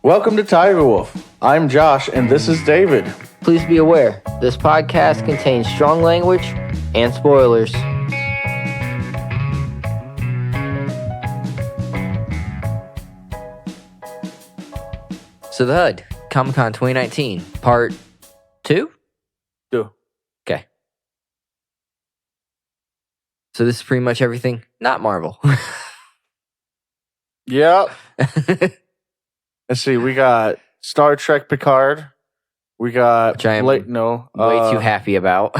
Welcome to Tiger Wolf. I'm Josh, and this is David. Please be aware, this podcast contains strong language and spoilers. So the HUD, Comicon 2019, part 2? 2. Okay. So this is pretty much everything, not Marvel. Yep. Let's see, we got Star Trek Picard. We got... Which I am way too happy about.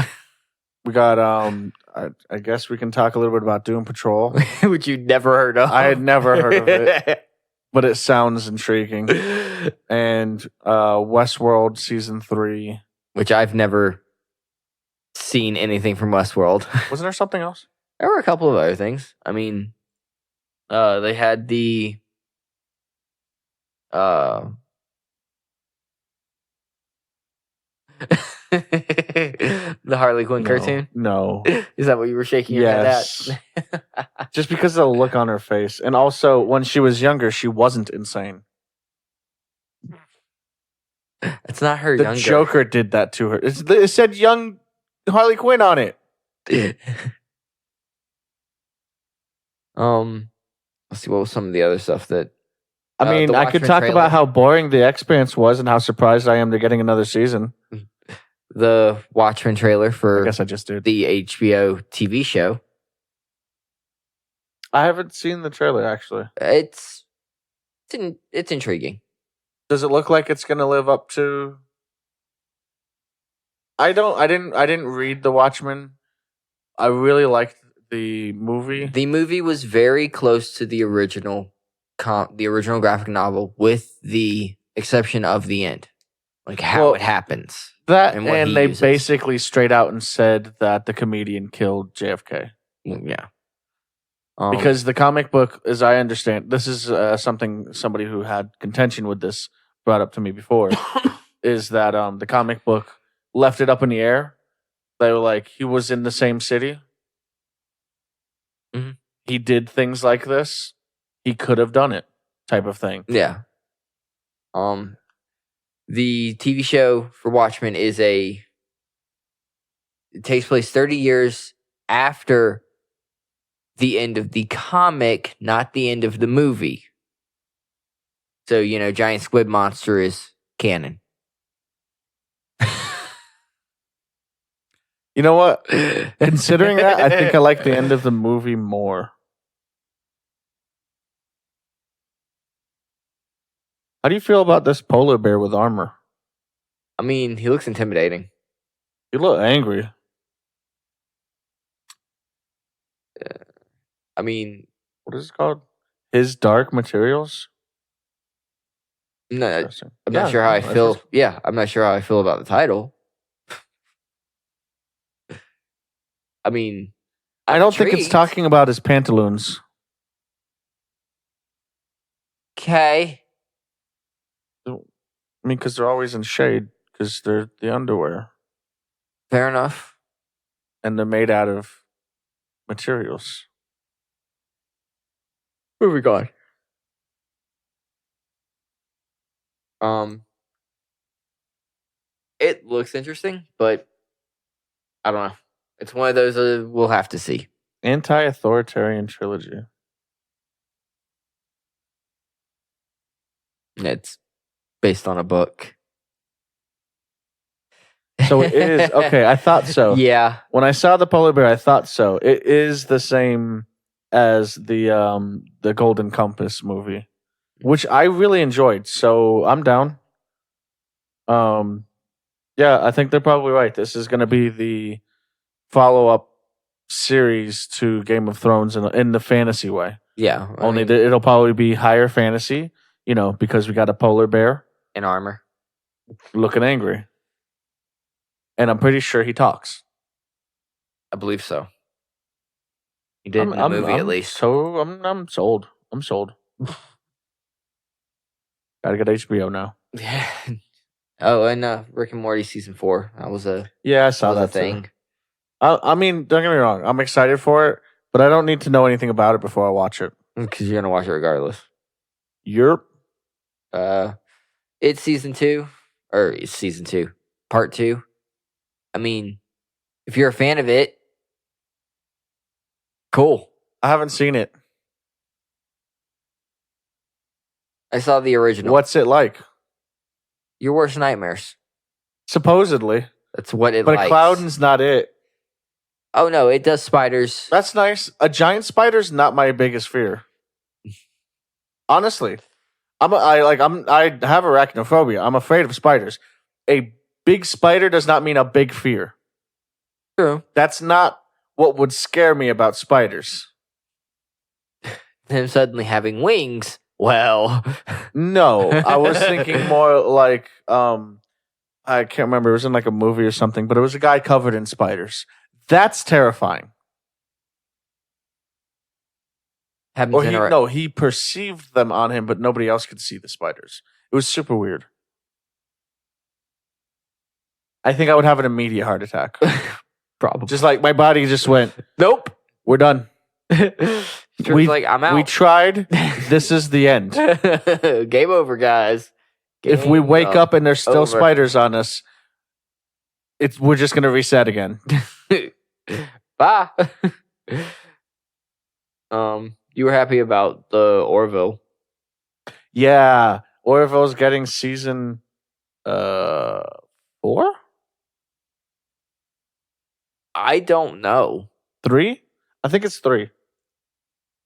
We got, I guess we can talk a little bit about Doom Patrol. Which you'd never heard of. I had never heard of it, but it sounds intriguing. And Westworld Season 3. Which I've never seen anything from Westworld. Wasn't there something else? There were a couple of other things. I mean, they had the the Harley Quinn cartoon. No. Is that what you were shaking your head at? Just because of the look on her face. And also, when she was younger, she wasn't insane. It's not her The younger. Joker did that to her. It said young Harley Quinn on it. Let's see, what was some of the other stuff that... I mean, I could talk about how boring The Expanse was and how surprised I am they're getting another season. The Watchmen trailer for I guess I just did. the HBO TV show. I haven't seen the trailer, actually. It's intriguing. Does it look like it's going to live up to... I didn't read The Watchmen. I really liked the movie. The movie was very close to the original graphic novel, with the exception of the end, like how it happens. That and they uses. Basically straight out and said that the comedian killed JFK. Yeah, because the comic book, as I understand, this is something somebody who had contention with this brought up to me before, is that the comic book left it up in the air. They were like, he was in the same city. Mm-hmm. He did things like this. He could have done it, type of thing. Yeah. The TV show for Watchmen it takes place 30 years after the end of the comic, not the end of the movie. So, giant squid monster is canon. You know what? Considering that, I think I like the end of the movie more. How do you feel about this polar bear with armor? I mean, he looks intimidating. You look angry. I mean... What is it called? His Dark Materials? No, I'm not sure how I feel. Yeah, I'm not sure how I feel about the title. I mean... I don't think it's talking about his pantaloons. Okay. I mean, because they're always in shade, because they're the underwear. Fair enough. And they're made out of materials. Moving on. It looks interesting, but I don't know. It's one of those we'll have to see. Anti-authoritarian trilogy. It's based on a book. So it is. Okay, I thought so. Yeah. When I saw the polar bear, I thought so. It is the same as the Golden Compass movie, which I really enjoyed. So I'm down. Yeah, I think they're probably right. This is going to be the follow-up series to Game of Thrones in the fantasy way. Yeah. It'll probably be higher fantasy, because we got a polar bear. In armor. Looking angry. And I'm pretty sure he talks. I believe so. He did in the movie, at least. So I'm sold. I'm sold. Gotta get HBO now. Yeah. Oh, and Rick and Morty season 4. That was I saw that thing. Too. I mean, don't get me wrong. I'm excited for it, but I don't need to know anything about it before I watch it. Because you're gonna watch it regardless. Yerp. it's season 2, or it's season 2, part 2. I mean, if you're a fan of it, cool. I haven't seen it. I saw the original. What's it like? Your worst nightmares. Supposedly. That's what it But likes. a cloud's not it. Oh no, it does spiders. That's nice. A giant spider's not my biggest fear. Honestly. I have arachnophobia. I'm afraid of spiders. A big spider does not mean a big fear. True. That's not what would scare me about spiders. Them suddenly having wings. Well, no, I was thinking more like I can't remember. It was in like a movie or something, but it was a guy covered in spiders. That's terrifying. He perceived them on him, but nobody else could see the spiders. It was super weird. I think I would have an immediate heart attack. Probably. Just like my body just went, nope. We're done. I'm out. We tried. This is the end. Game over, guys. If we wake up and there's still spiders on us, we're just gonna reset again. Bye. You were happy about the Orville. Yeah. Orville's getting season 4? I don't know. 3? I think it's 3.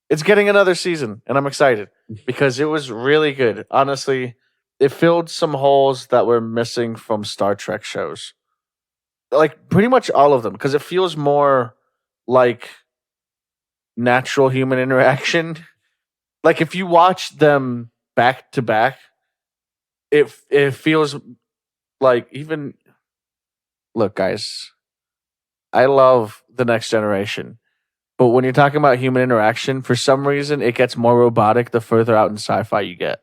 It's getting another season, and I'm excited because it was really good. Honestly, it filled some holes that were missing from Star Trek shows. Like, pretty much all of them, because it feels more like natural human interaction. Like, if you watch them back to back, it feels like even... Look, guys, I love The Next Generation. But when you're talking about human interaction, for some reason, it gets more robotic the further out in sci-fi you get.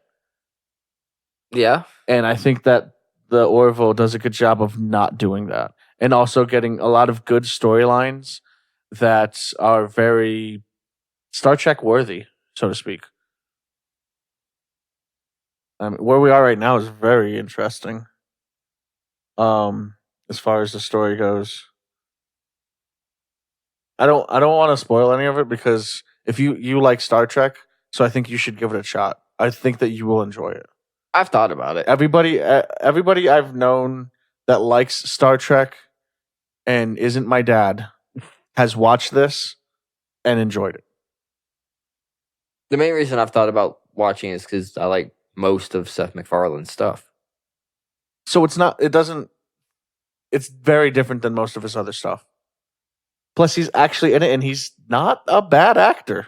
Yeah. And I think that the Orville does a good job of not doing that. And also getting a lot of good storylines that are very Star Trek worthy, so to speak. Where we are right now is very interesting. As far as the story goes. I don't want to spoil any of it because if you like Star Trek, so I think you should give it a shot. I think that you will enjoy it. I've thought about it. Everybody I've known that likes Star Trek and isn't my dad has watched this and enjoyed it. The main reason I've thought about watching is because I like most of Seth MacFarlane's stuff. So it's very different than most of his other stuff. Plus, he's actually in it, and he's not a bad actor.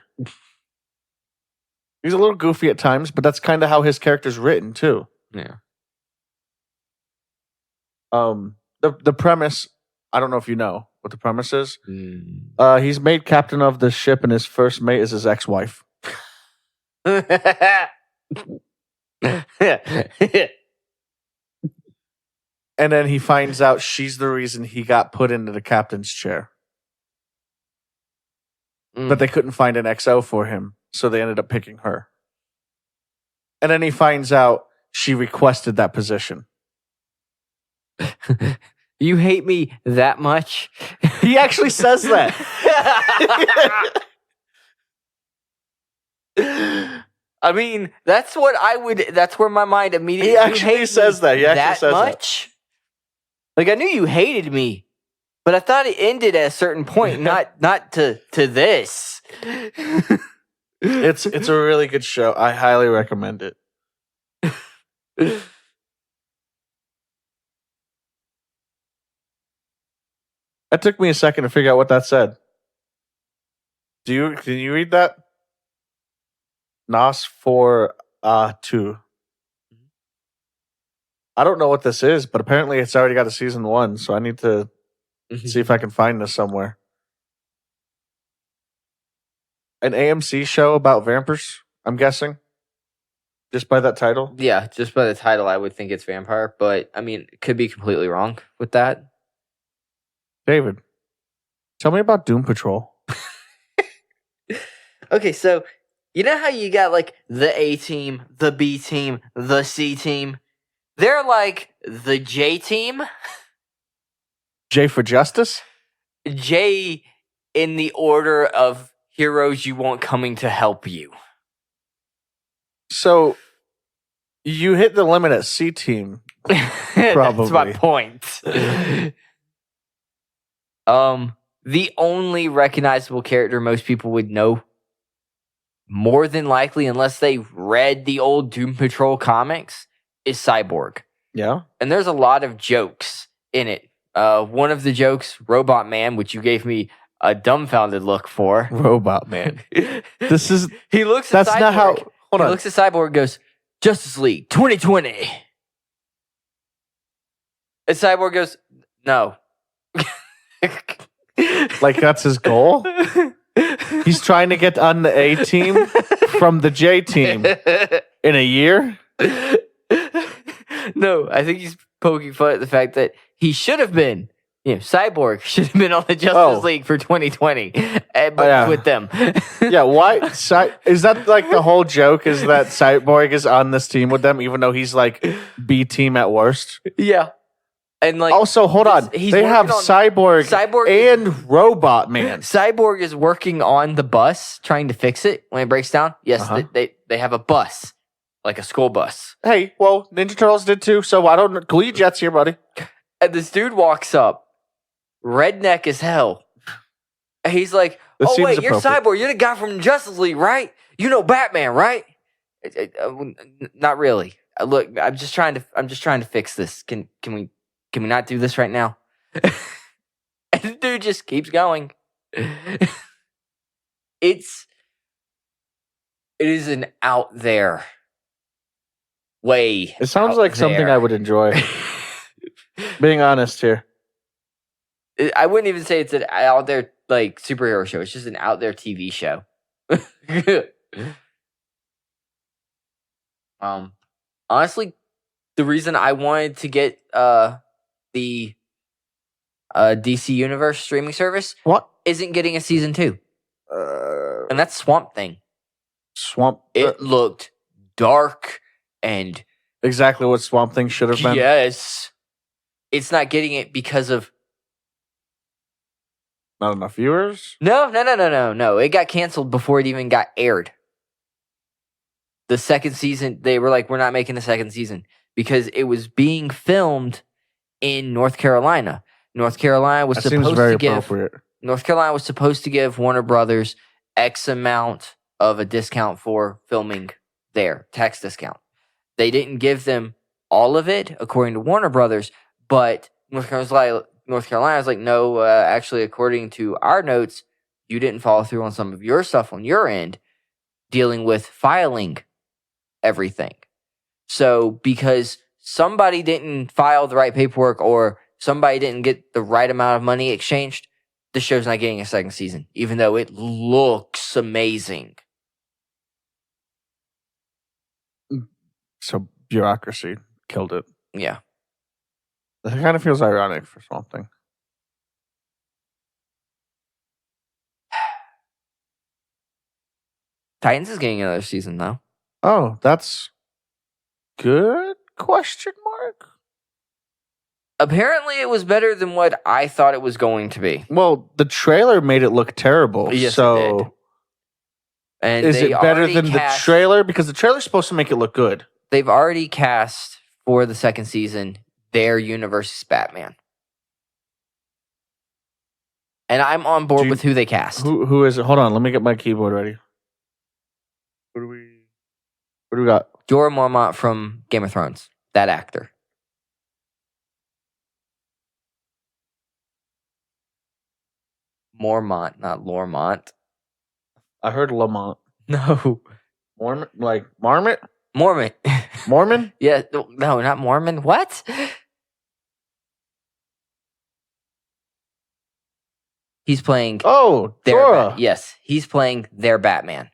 He's a little goofy at times, but that's kind of how his character's written, too. Yeah. The premise, I don't know if you know what the premise is. He's made captain of the ship, and his first mate is his ex-wife. And then he finds out she's the reason he got put into the captain's chair. But they couldn't find an XO for him, so they ended up picking her. And then he finds out she requested that position. You hate me that much? He actually says that. I mean, that's where my mind immediately... He actually says that. He actually says much? Like, I knew you hated me, but I thought it ended at a certain point, not to this. It's a really good show. I highly recommend it. That took me a second to figure out what that said. Can you read that? Nos for 2. I don't know what this is, but apparently it's already got a season 1, so I need to see if I can find this somewhere. An AMC show about vampires, I'm guessing? Just by that title? Yeah, just by the title, I would think it's vampire, but I mean, it could be completely wrong with that. David, tell me about Doom Patrol. Okay, so you know how you got like the A team, the B team, the C team? They're like the J team. J for Justice? J in the order of heroes you want coming to help you. So you hit the limit at C team. Probably. That's my point. The only recognizable character most people would know, more than likely, unless they read the old Doom Patrol comics, is Cyborg. Yeah. And there's a lot of jokes in it. One of the jokes, Robot Man, which you gave me a dumbfounded look for. Robot Man. This is... He looks at That's Cyborg. not how... Hold on. He looks at Cyborg and goes, Justice League 2020. And Cyborg goes, no. Like that's his goal? He's trying to get on the A team from the J team in a year? No, I think he's poking fun at the fact that he should have been, Cyborg should have been on the Justice League for 2020, but with them. Yeah, why? Is that like the whole joke? Is that Cyborg is on this team with them, even though he's like B team at worst? Yeah. And like, also, hold on. They have Cyborg and Robot Man. Cyborg is working on the bus, trying to fix it when it breaks down. Yes, they have a bus, like a school bus. Hey, well, Ninja Turtles did too, so why don't Glee Jets here, buddy? And this dude walks up, redneck as hell. And he's like, "Oh wait, you're Cyborg. You're the guy from Justice League, right? You know Batman, right?" Not really. Look, I'm just trying to fix this. Can we not do this right now? And the dude just keeps going. It is an out there way. It sounds like something I would enjoy. Being honest here. I wouldn't even say it's an out there like superhero show. It's just an out there TV show. Honestly, the reason I wanted to get the DC Universe streaming service isn't getting a season 2. And that's Swamp Thing. It looked dark and... Exactly what Swamp Thing should have been. Yes. It's not getting it because of... Not enough viewers? No. It got canceled before it even got aired. The second season, they were like, we're not making the second season. Because it was being filmed in North Carolina. North Carolina was supposed to give Warner Brothers X amount of a discount for filming there, tax discount. They didn't give them all of it, according to Warner Brothers, but North Carolina was like, no, actually, according to our notes, you didn't follow through on some of your stuff on your end, dealing with filing everything. So because somebody didn't file the right paperwork or somebody didn't get the right amount of money exchanged, the show's not getting a second season, even though it looks amazing. So bureaucracy killed it. Yeah. It kind of feels ironic for Swamp Thing. Titans is getting another season, though. Oh, that's good? Question mark? Apparently, it was better than what I thought it was going to be. Well, the trailer made it look terrible. Yes, so it did. And is it better than the trailer? Because the trailer's supposed to make it look good. They've already cast for the second season their universe's Batman. And I'm on board with who they cast. Who is it? Hold on, let me get my keyboard ready. What do we got? Jorah Mormont from Game of Thrones. That actor. Mormont, not Lormont. I heard Lamont. No. Mormon? Like Marmot? Mormon. Mormon? Yeah, no, not Mormon. What? He's playing... Oh, Jorah. Yes, he's playing their Batman.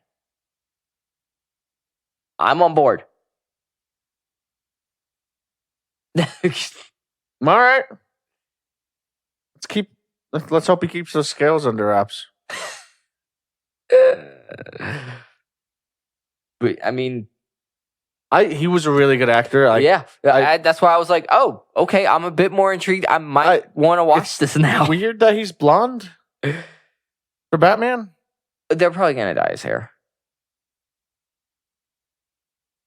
I'm on board. All right. Let's hope he keeps those scales under wraps. But I mean, He was a really good actor. That's why I was like, oh, okay, I'm a bit more intrigued. I might want to watch this now. Weird that he's blonde for Batman. They're probably gonna dye his hair.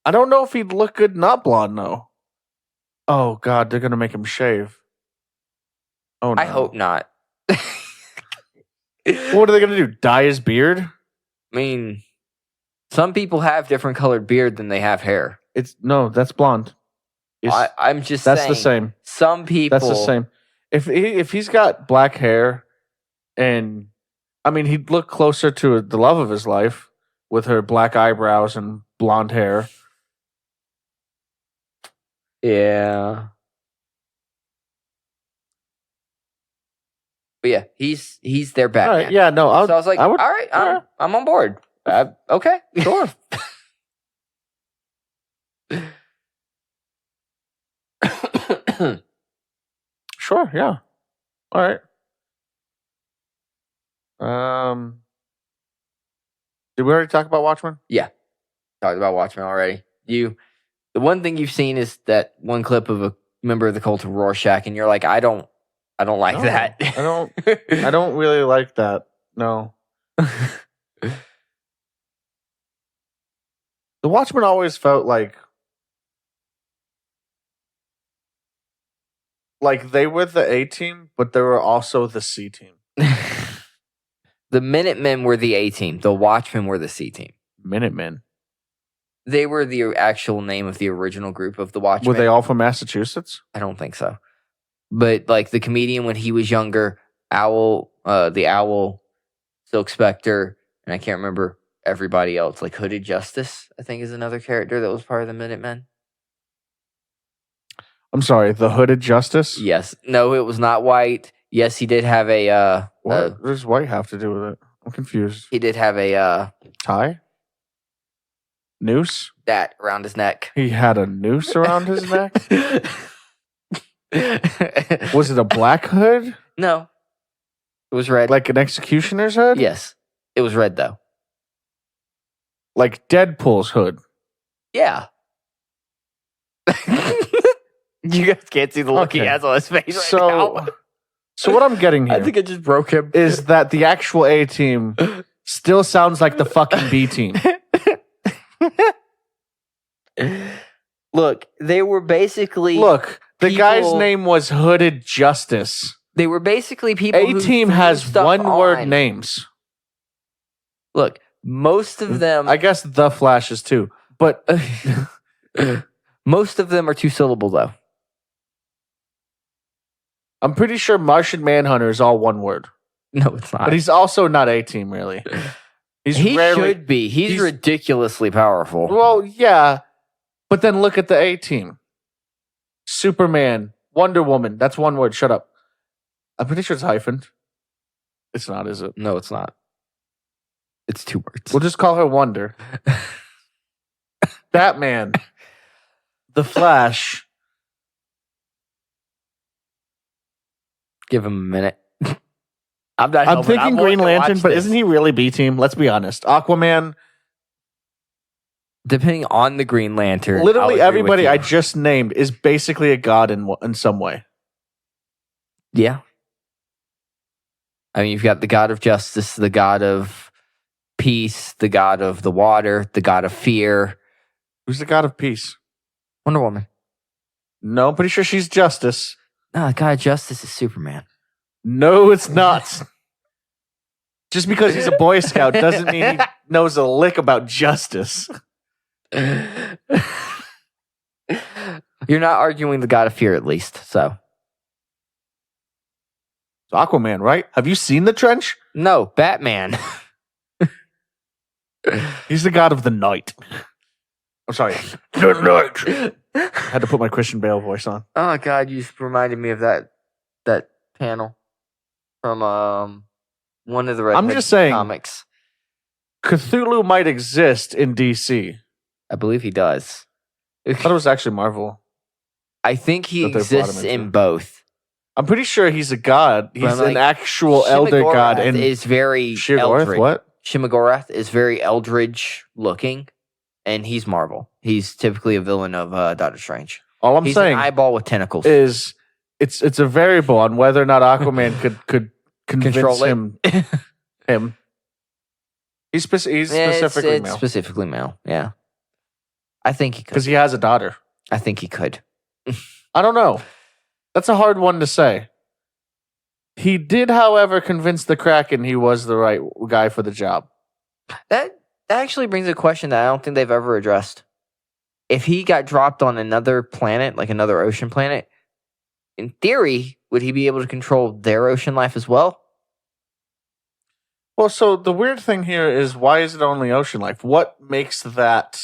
I don't know if he'd look good not blonde though. Oh God, they're gonna make him shave. Oh no. I hope not. What are they gonna do? Dye his beard? I mean, some people have different colored beard than they have hair. That's blonde. I'm just that's saying. the same. Some people. That's the same. If he's got black hair, and I mean he'd look closer to the love of his life with her black eyebrows and blonde hair. Yeah. But yeah, he's their Batman. All right, yeah, no. So I was like, all right, I'm on board. Okay, sure. Sure, yeah. All right. Did we already talk about Watchmen? Yeah, talked about Watchmen already. The one thing you've seen is that one clip of a member of the cult of Rorschach, and you're like, I don't like that. I don't really like that. No. The Watchmen always felt like they were the A team, but they were also the C team. The Minutemen were the A team. The Watchmen were the C team. Minutemen. They were the actual name of the original group of the Watchmen. Were they all from Massachusetts? I don't think so. But like the comedian when he was younger, the Owl, Silk Spectre, and I can't remember everybody else. Like Hooded Justice, I think is another character that was part of the Minutemen. I'm sorry, the Hooded Justice? Yes. No, it was not White. Yes, he did have a... what does White have to do with it? I'm confused. He did have a... tie? Noose? That around his neck. He had a noose around his neck? Was it a black hood? No. It was red. Like an executioner's hood? Yes. It was red, though. Like Deadpool's hood? Yeah. You guys can't see the look he has on his face right now. So what I'm getting here... I think I just broke him. ...is that the actual A team still sounds like the fucking B team. Look, they were basically... Look, the guy's name was Hooded Justice. They were basically people A team has one-word names. Look, most of them... I guess The Flash is too, but... most of them are two-syllable, though. I'm pretty sure Martian Manhunter is all one word. No, it's not. But he's also not A team, really. He should be. He's ridiculously powerful. Well, yeah. But then look at the A team. Superman, Wonder Woman. That's one word. Shut up. I'm pretty sure it's hyphened. It's not, is it? No, it's not. It's two words. We'll just call her Wonder. Batman. The Flash. Give him a minute. I'm thinking Green Lantern, but isn't he really B team? Let's be honest. Aquaman. Depending on the Green Lantern. Literally everybody I just named is basically a god in some way. Yeah. I mean, you've got the god of justice, the god of peace, the god of the water, the god of fear. Who's the god of peace? Wonder Woman. No, I'm pretty sure she's justice. No, the god of justice is Superman. No, it's not. Just because he's a Boy Scout doesn't mean he knows a lick about justice. You're not arguing the god of fear, at least, so. It's Aquaman, right? Have you seen the trench? No, Batman. He's the god of the night. I'm sorry. The night. Had to put my Christian Bale voice on. Oh God, you just reminded me of that panel from one of the Red I'm just saying, comics. Cthulhu might exist in DC. I believe he does. I thought it was actually Marvel. I think he exists in both. I'm pretty sure he's a god. He's an actual elder god. And is very Shimaggorath, what? Shimaggorath is very eldritch looking. and he's Marvel. He's typically a villain of Doctor Strange. All I'm He's saying an eyeball with tentacles. is it's a variable on whether or not Aquaman could convince Control it. him. He's specifically male. Specifically male. Yeah, I think he could because he has a daughter. I think he could. I don't know. That's a hard one to say. He did, however, convince the Kraken he was the right guy for the job. That actually brings a question that I don't think they've ever addressed. If he got dropped on another planet, like another ocean planet, in theory, would he be able to control their ocean life as well? Well, so the weird thing here is, why is it only ocean life? What makes that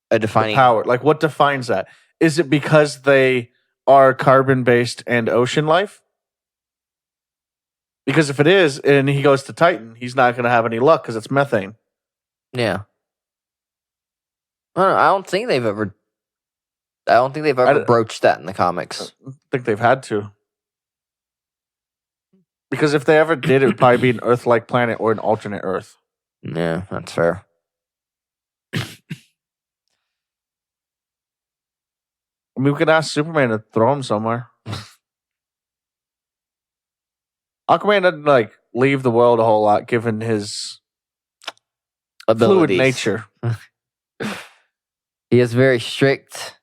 A defining power? Like, what defines that? Is it because they are carbon-based and ocean life? Because if it is, and he goes to Titan, he's not going to have any luck because it's methane. Yeah. I don't think they've ever broached that in the comics. I think they've had to. Because if they ever did, it would probably be an Earth-like planet or an alternate Earth. Yeah, that's fair. I mean, we could ask Superman to throw him somewhere. Aquaman doesn't leave the world a whole lot, given his fluid Abilities. nature. He has very strict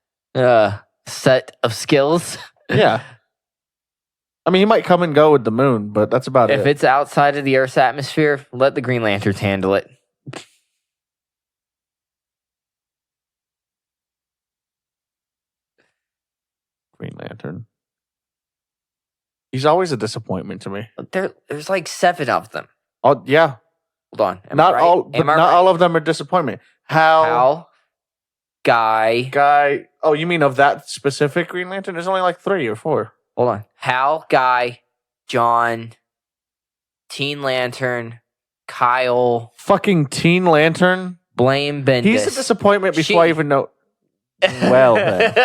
set of skills. Yeah. I mean, he might come and go with the moon, but that's about it. If it's outside of the Earth's atmosphere, let the Green Lanterns handle it. Green Lantern. He's always a disappointment to me. There's like 7 of them. Oh yeah. Hold on. Not all of them are disappointment. Hal, Guy. Oh, you mean of that specific Green Lantern? There's only 3 or 4. Hold on. Hal, Guy, John, Teen Lantern, Kyle. Fucking Teen Lantern. Blame Bendis. He's a disappointment before I even know. Well, then.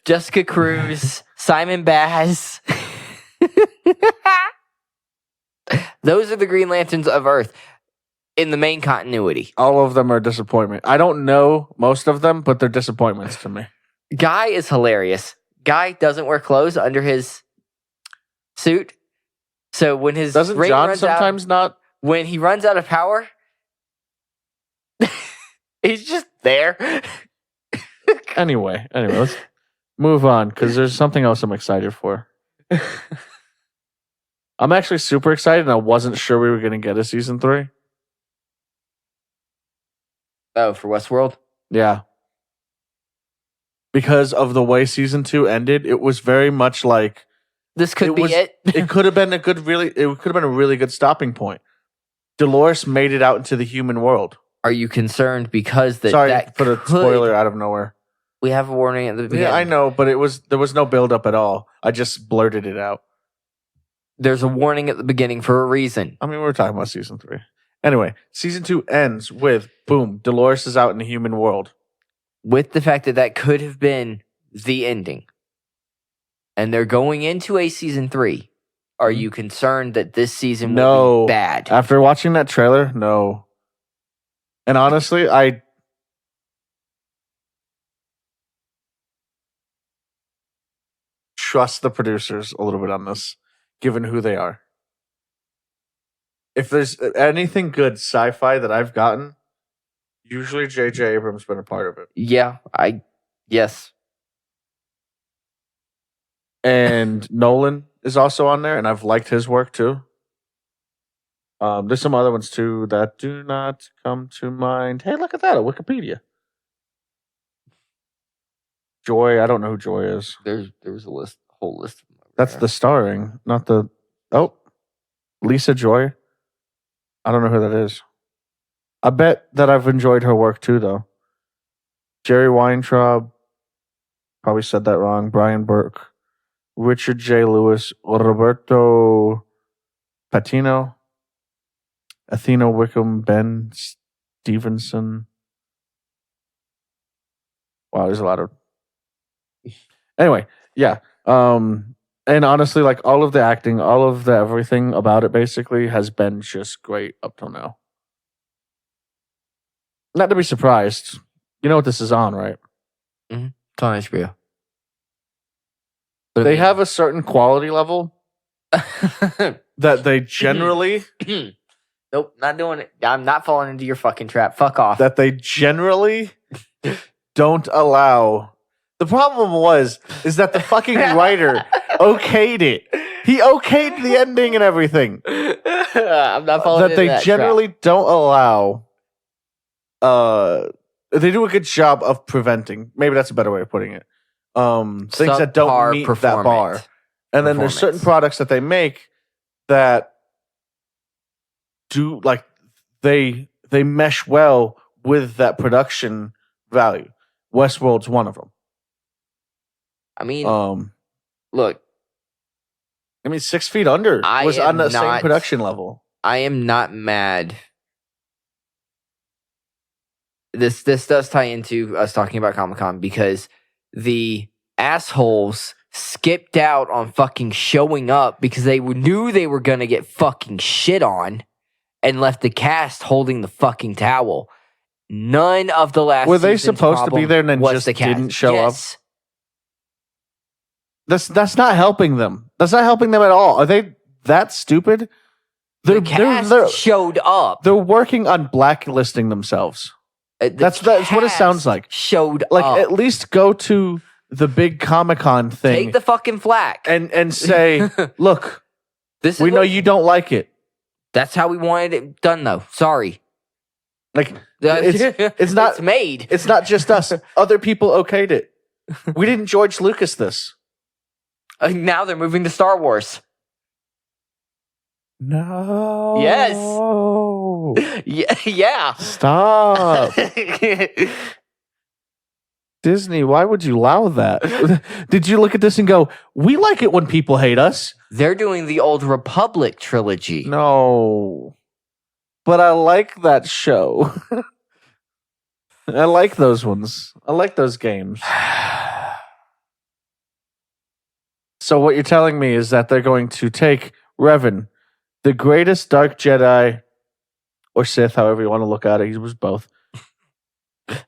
Jessica Cruz, Simon Baz. Those are the Green Lanterns of Earth in the main continuity. All of them are disappointment. I don't know most of them, but they're disappointments to me. Guy is hilarious. Guy doesn't wear clothes under his suit. So when his doesn't ring John runs sometimes out, not? When he runs out of power, he's just there. Anyway, let's move on because there's something else I'm excited for. I'm actually super excited, and I wasn't sure we were going to get a season 3. Oh, for Westworld? Yeah. Because of the way season 2 ended, it was very much like this could be it. It could have been it could have been a really good stopping point. Dolores made it out into the human world. Are you concerned because Sorry that for the spoiler out of nowhere. We have a warning at the beginning. Yeah, I know, but there was no build up at all. I just blurted it out. There's a warning at the beginning for a reason. I mean, we were talking about season 3. Anyway, season 2 ends with, boom, Dolores is out in the human world. With the fact that could have been the ending. And they're going into a season 3. Are you concerned that this season will be bad? After watching that trailer, no. And honestly, I trust the producers a little bit on this, given who they are. If there's anything good sci-fi that I've gotten, usually J.J. Abrams been a part of it. Yeah, yes. And Nolan is also on there, and I've liked his work too. There's some other ones too that do not come to mind. Hey, look at that, a Wikipedia. Joy, I don't know who Joy is. There was a whole list of them. That's the starring, not the... Oh, Lisa Joy. I don't know who that is. I bet that I've enjoyed her work too, though. Jerry Weintraub. Probably said that wrong. Brian Burke. Richard J. Lewis. Roberto Patino. Athena Wickham. Ben Stevenson. Wow, there's a lot of... Anyway, yeah. And honestly, all of the acting, all of the everything about it basically has been just great up till now. Not to be surprised. You know what this is on, right? It's on HBO. They have a certain quality level that they generally... Nope, not doing it. I'm not falling into your fucking trap. Fuck off. That they generally don't allow. The problem is that the fucking writer okayed it. He okayed the ending and everything. I'm not falling into that they that generally trap. don't allow. They do a good job of preventing. Maybe that's a better way of putting it. Things that don't meet that bar. And then there's certain products that they make that do like they mesh well with that production value. Westworld's one of them. I mean, look. I mean, 6 Feet Under was on the same production level. I am not mad. This does tie into us talking about Comicon because the assholes skipped out on fucking showing up because they knew they were going to get fucking shit on and left the cast holding the fucking towel. None of the last Were they supposed to be there and then just didn't show up? That's not helping them. That's not helping them at all. Are they that stupid? The cast showed up. They're working on blacklisting themselves. That's what it sounds like. Showed like, up. At least go to the big Comicon thing. Take the fucking flack. And say, look, we know you don't like it. That's how we wanted it done, though. Sorry. Like, it's not it's made. It's not just us. Other people okayed it. We didn't George Lucas this. Now they're moving to Star Wars. No. Yes. Yeah. Stop. Disney, why would you allow that? Did you look at this and go, we like it when people hate us? They're doing the Old Republic trilogy. No. But I like that show. I like those ones. I like those games. So what you're telling me is that they're going to take Revan, the greatest Dark Jedi, or Sith, however you want to look at it. He was both.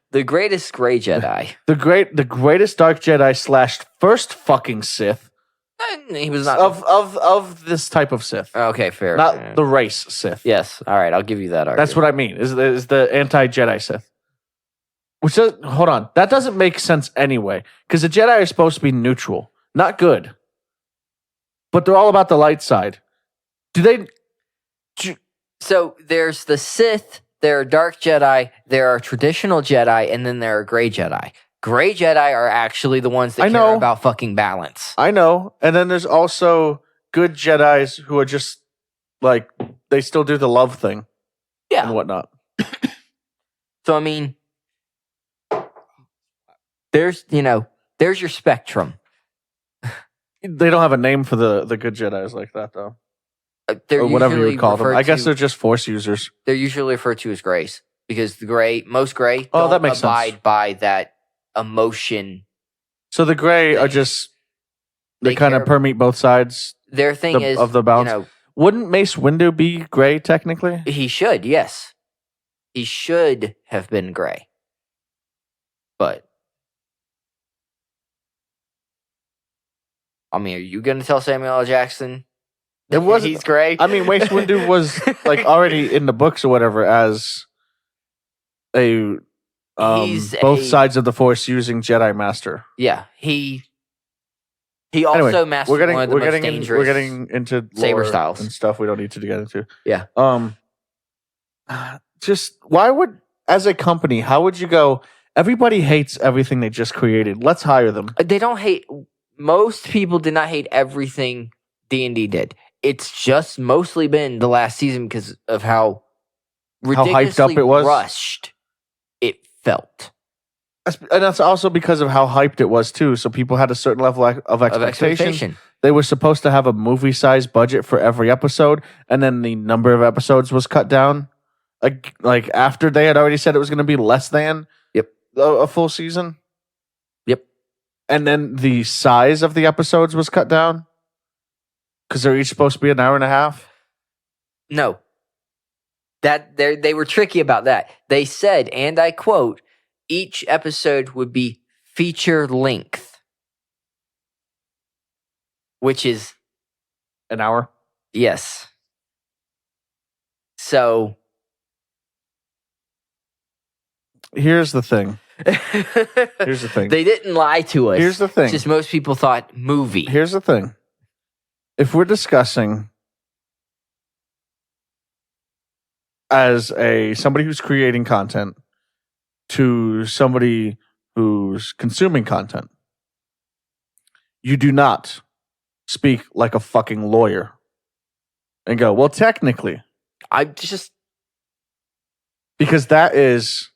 The greatest Gray Jedi. The greatest Dark Jedi / first fucking Sith. He was not of this type of Sith. Okay, fair. Not the race Sith. Yes. All right, I'll give you that argument. That's what I mean. Is the anti-Jedi Sith. Which hold on, that doesn't make sense anyway. Because the Jedi are supposed to be neutral, not good. But they're all about the light side. So there's the Sith, there are Dark Jedi, there are traditional Jedi, and then there are Gray Jedi. Gray Jedi are actually the ones that care about fucking balance. I know. And then there's also good Jedis who are just like, they still do the love thing. Yeah. And whatnot. So, I mean, there's your spectrum. They don't have a name for the good Jedis like that, though. Or whatever you would call them. I guess they're just Force users. They're usually referred to as Grays because most Gray that makes abide sense. by that emotion. So the Gray are just they kind of permeate both sides. Their thing is of the balance. Wouldn't Mace Windu be Gray technically? He should, yes. He should have been Gray, but I mean, are you going to tell Samuel L. Jackson it wasn't, he's Gray? I mean, Mace Windu was like already in the books or whatever as a both sides of the Force using Jedi Master. Yeah, he also mastered one of the most dangerous. We're getting into saber styles and stuff we don't need to get into. Yeah. Just why would, as a company, how would you go? Everybody hates everything they just created. Let's hire them. They don't hate. Most people did not hate everything D&D did. It's just mostly been the last season because of how ridiculously hyped up it was, rushed it felt. And that's also because of how hyped it was too. So people had a certain level of expectation. They were supposed to have a movie-sized budget for every episode, and then the number of episodes was cut down. Like after they had already said it was going to be less than a full season. Yep. And then the size of the episodes was cut down because they're each supposed to be an hour and a half. No. That they were tricky about that. They said, and I quote, each episode would be feature length, which is An hour? yes. So Here's the thing. Here's the thing. They didn't lie to us. Here's the thing. It's just most people thought movie. Here's the thing. If we're discussing as somebody who's creating content to somebody who's consuming content, you do not speak like a fucking lawyer and go, well, technically. Because that is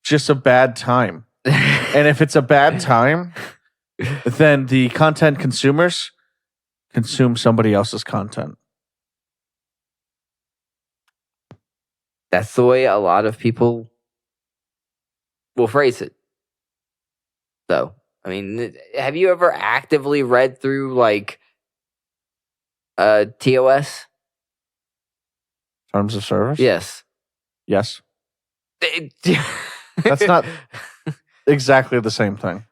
just a bad time. And if it's a bad time, then the content consumers consume somebody else's content. That's the way a lot of people will phrase it. So, I mean, have you ever actively read through like TOS? Terms of service? Yes. Yes. That's not exactly the same thing.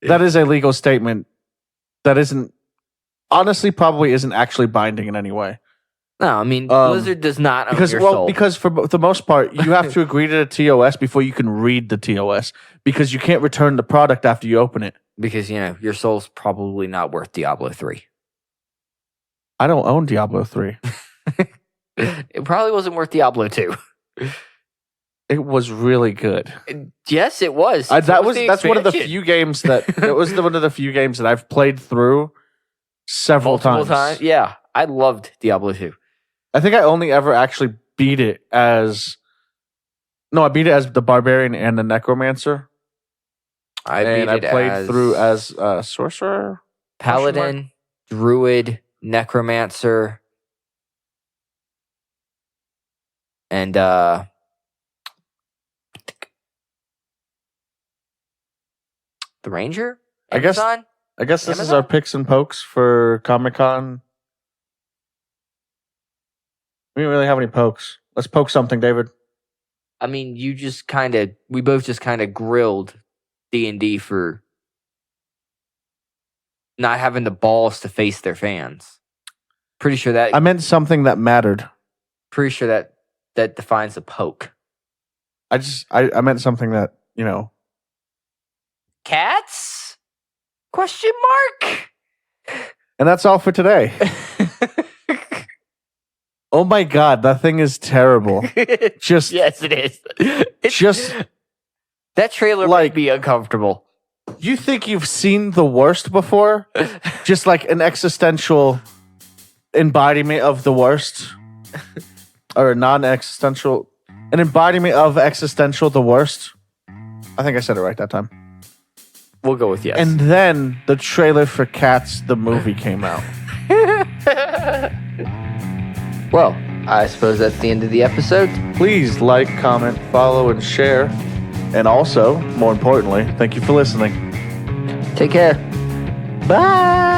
That is a legal statement that honestly probably isn't actually binding in any way. No, I mean, Blizzard does not own your soul. Because for the most part, you have to agree to the TOS before you can read the TOS, because you can't return the product after you open it. Because, your soul's probably not worth Diablo 3. I don't own Diablo 3. It probably wasn't worth Diablo 2. It was really good. Yes, it was. That's one of the few games one of the few games that I've played through multiple times. Yeah, I loved Diablo 2. I think I only ever actually beat it as the Barbarian and the Necromancer. I played through as Sorcerer, Paladin, Druid, Necromancer, and the Ranger? Amazon? I guess this is our picks and pokes for Comicon. We didn't really have any pokes. Let's poke something, David. I mean, we both just kind of grilled D&D for not having the balls to face their fans. Pretty sure that... I meant something that mattered. Pretty sure that defines a poke. I meant something that, Cats? Question mark? And that's all for today. Oh my God, that thing is terrible. Yes, it is. That trailer might be uncomfortable. You think you've seen the worst before? Just like an existential embodiment of the worst? Or non-existential... An embodiment of existential the worst? I think I said it right that time. We'll go with yes. And then the trailer for Cats, the movie, came out. Well, I suppose that's the end of the episode. Please like, comment, follow, and share. And also, more importantly, thank you for listening. Take care. Bye.